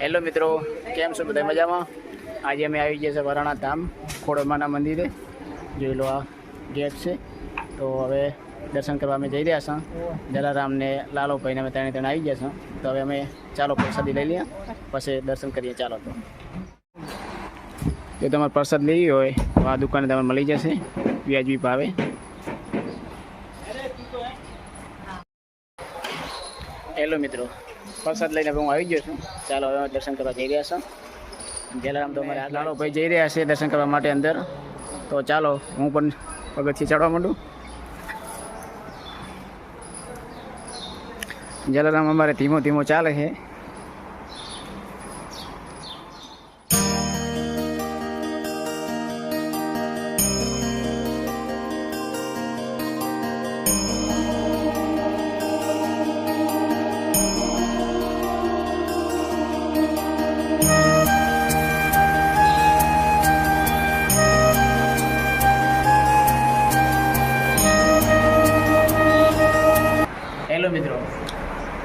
Hello મિત્રો, કેમ છો બધા? મજામાં? આજે અમે આવી ગયા છે વરાણા ધામ ખોડલમાના મંદિરે. જોઈ લો, આ ગેટ છે. તો હવે દર્શન કરવા અમે જઈ રહ્યા છીએ. જલારામને લાલોભાઈને અમે ત્રણે આવી ગયા છે. તો હવે અમે ચાલો પ્રસાદી લઈ લઈએ, પછી દર્શન કરીએ. ચાલો, તો જો તમારે પ્રસાદ લેવી હોય તો આ દુકાને તમારે મળી જશે વ્યાજબી ભાવે. હેલો મિત્રો, પ્રસાદ લઈને હું આવી ગયો છું. ચાલો હવે દર્શન કરવા જઈ રહ્યા છો. જલારામ તો અમારે લાલોભાઈ જઈ રહ્યા છે દર્શન કરવા માટે અંદર. તો ચાલો હું પણ પગથિયે ચડવા માંડું. જલારામ અમારે ધીમો ધીમો ચાલે છે. હેલો મિત્રો,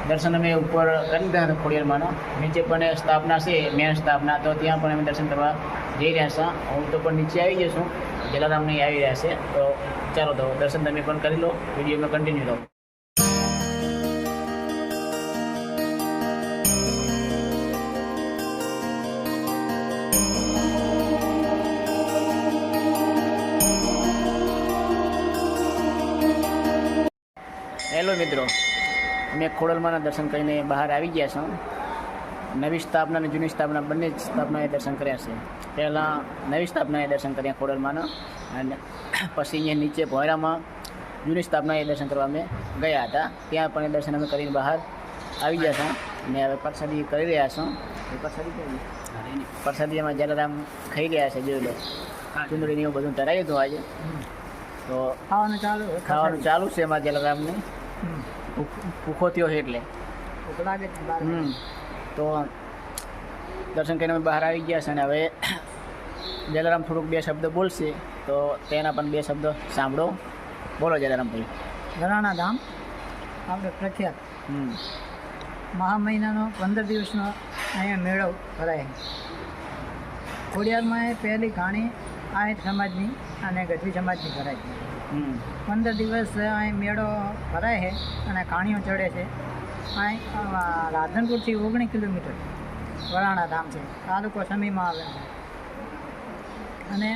દર્શન અમે ઉપર કરી દીધા ખોડિયારમાંના. નીચે પણ સ્થાપના છે, મેન સ્થાપના. તો ત્યાં પણ અમે દર્શન કરવા જઈ રહ્યા છીએ. હું તો પણ નીચે આવી ગયો છું, જલારામ નહીં આવી રહ્યા છે. તો ચાલો, તો દર્શન તમે પણ કરી લો, વિડીયોમાં કન્ટિન્યુ રહો. હેલો મિત્રો, અમે ખોડલમાના દર્શન કરીને બહાર આવી ગયા છું. નવી સ્થાપના અને જૂની સ્થાપના બંને સ્થાપનાએ દર્શન કર્યા છે. પહેલાં નવી સ્થાપનાએ દર્શન કર્યા ખોડલમાના, અને પછી અહીંયા નીચે ભોયરામાં જૂની સ્થાપનાએ દર્શન કરવા અમે ગયા હતા. ત્યાં પણ દર્શન અમે કરીને બહાર આવી ગયા હતા. અને હવે પ્રસાદી કરી રહ્યા છું. પ્રસાદી એમાં જલારામ ખાઈ રહ્યા છે. જોઈ લો, ચુંદડીને એવું બધું ધરાયું હતું આજે. તો ખાવાનું ચાલુ છે એમાં જલારામને. ભૂખો થયો છે એટલે તો દર્શન કરીને અમે બહાર આવી ગયા છે. અને હવે જલારામ થોડુંક બે શબ્દ બોલશે, તો તેના પણ બે શબ્દ સાંભળો. બોલો જલારામભાઈ. વરાણા ધામ આપણે પ્રખ્યાત મહા મહિનાનો 15 દિવસનો અહીંયા મેળો ભરાય. ખોડિયારમાં એ પહેલી ઘાણી આહિર સમાજની અને ગઢવી સમાજની ભરાય છે. 15 દિવસ અહીં મેળો ભરાય છે અને ઘાણીઓ ચડે છે. અહીં રાધનપુરથી 19 કિલોમીટર વરાણા ધામ છે, તાલુકો સમીમાં આવે છે. અને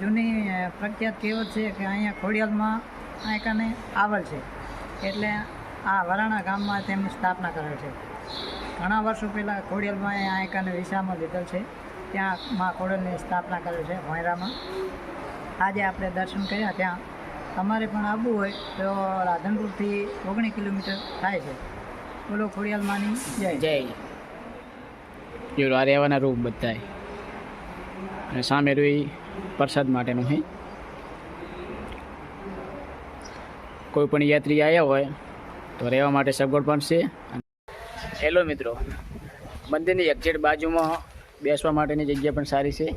જૂની પ્રખ્યાત કહેવત છે કે અહીંયા ખોડિયાલમાં અહીં કને આવલ છે, એટલે આ વરાણા ગામમાં તેમની સ્થાપના કરેલ છે. ઘણા વર્ષો પહેલાં ખોડિયાલમાં અહીં કને વિસામો લીધેલ છે, ત્યાં મા ખોડિયાલની સ્થાપના કરેલ છે ભોંયરામાં. આજે આપણે દર્શન કર્યા. ત્યાં તમારે પણ આવવું હોય તો રાધનપુરથી 19 કિલોમીટર થાય છે. બોલો ખોડિયાલમાંની જય જય. જો આ રહેવાના રૂમ બધાય, અને સામે રોઈ પ્રસાદ માટેનું છે. કોઈ પણ યાત્રી આવ્યા હોય તો રહેવા માટે સગવડ પણ છે. હેલો મિત્રો, મંદિરની એક્ઝેક્ટ બાજુમાં બેસવા માટેની જગ્યા પણ સારી છે.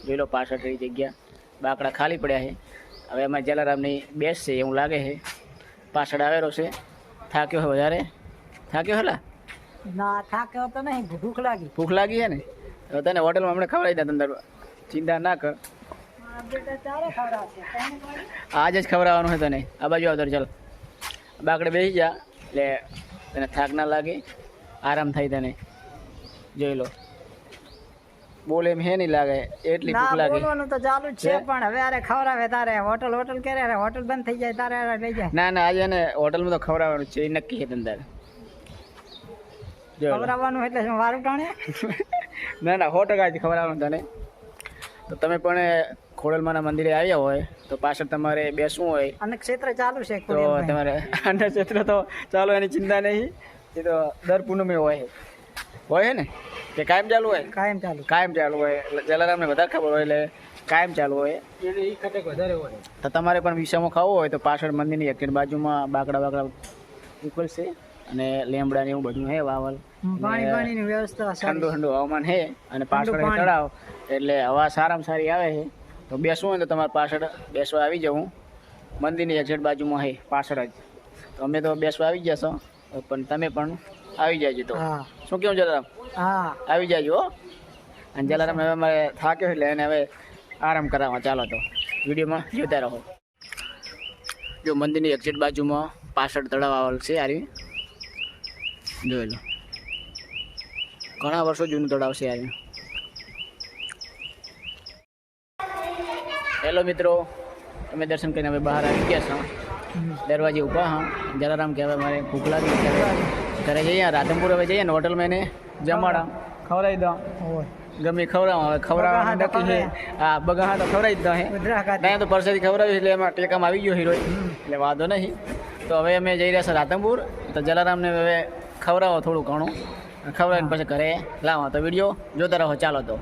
જોઈ લો, પાછળની જગ્યા બાકડા ખાલી પડ્યા છે. હવે એમાં જલારામની બેસશે એવું લાગે છે. પાછળ આવેલો છે. થાક્યો છે વધારે? થાક્યો હેલા? ના, થાક્યો તો નહીં, ભૂખ લાગી. ભૂખ લાગી છે ને? હવે તને હોટલમાં હમણાં ખવડાવી દે. અંદર ચિંતા ના કર, આજ જ ખવડાવવાનું છે તને. આ બાજુ આવતો ચાલ, બાકડે બેસી જા, એટલે તને થાક ના લાગે, આરામ થાય તને. જોઈ લો, બોલે એમ હે નહીં લાગે, એટલી ભૂખ લાગે. બોલવાનું તો ચાલુ જ છે, પણ હવે અરે ખવડાવે તારે. હોટલ કરે, હોટલ બંધ થઈ જાય તારે લઈ જાય. ના ના, આજે ને હોટલમાં તો ખવડાવવાનું છે, એ નક્કી છે તંદાર. ખવડાવવાનું એટલે શું વારું ટાણે? ના ના, 100% ખવડાવવાનું તને. તો તમે પણ ખોડલમાના મંદિરે આવ્યા હોય તો પાછળ તમારે બેસવું હોય, અને ક્ષેત્ર ચાલુ છે તો તમારે અન્ન ક્ષેત્ર તો ચાલો, એની ચિંતા નહીં. એ તો દર પૂનમે હોય ને, કે કાયમ ચાલુ હોય? કાયમ ચાલુ હોય. જલારામને વધારે ખબર હોય એટલે કાયમ ચાલુ હોય. વધારે હોય. તો તમારે પણ વિસામો ખાવો હોય તો પાછળ મંદિરની એક્ઝેક્ટ બાજુમાં બાકડા ઉકળશે, અને લેમડા ને એવું બધું હે, વાવલ, પાણીની વ્યવસ્થા, ઠંડુ હવામાન હે, અને પાછળ તળાવ, એટલે હવા સારામાં સારી આવે છે. તો બેસવું હોય તો તમારે પાછળ બેસવા આવી જવું. મંદિરની એક્ઝેક્ટ બાજુમાં હે, પાછળ જ. તો અમે તો બેસવા આવી ગયા છો, પણ તમે પણ આવી જાય તો હા શું કેવું જલારામ હા આવી જાય હો અને જલારામ હવે અમારે થાક્યો એટલે એને હવે આરામ કરાવવા ચાલો તો વિડીયોમાં જોતા રહો જો મંદિરની એક્ઝેક્ટ બાજુમાં પાછળ તળાવ આવેલ છે આરી જોઈ લો ઘણા વર્ષો જૂનું તળાવ છે આરી હેલો મિત્રો અમે દર્શન કરીને હવે બહાર આવી ગયા છો દરવાજે ઊભા હા જલારામ કે હવે મારે ભૂખ લાગી છે ઘરે જઈએ રાધનપુર હવે જઈએ ને હોટલમાં એને જમાડા ખવડાવી દો હોય ગમે ખવડાવવા નક્કી છે હા બગા તો ખવડાવી જ દો હે મેં તો પરસેથી ખવડાવ્યું એટલે એમાં ટેકામાં આવી ગયો હીરો એટલે વાંધો નહીં તો હવે અમે જઈ રહ્યા છીએ રાધનપુર તો જલારામને હવે ખવડાવો થોડું ઘણું ખવડાવીને પછી ઘરે લાવો તો વિડીયો જોતા રહો ચાલો તો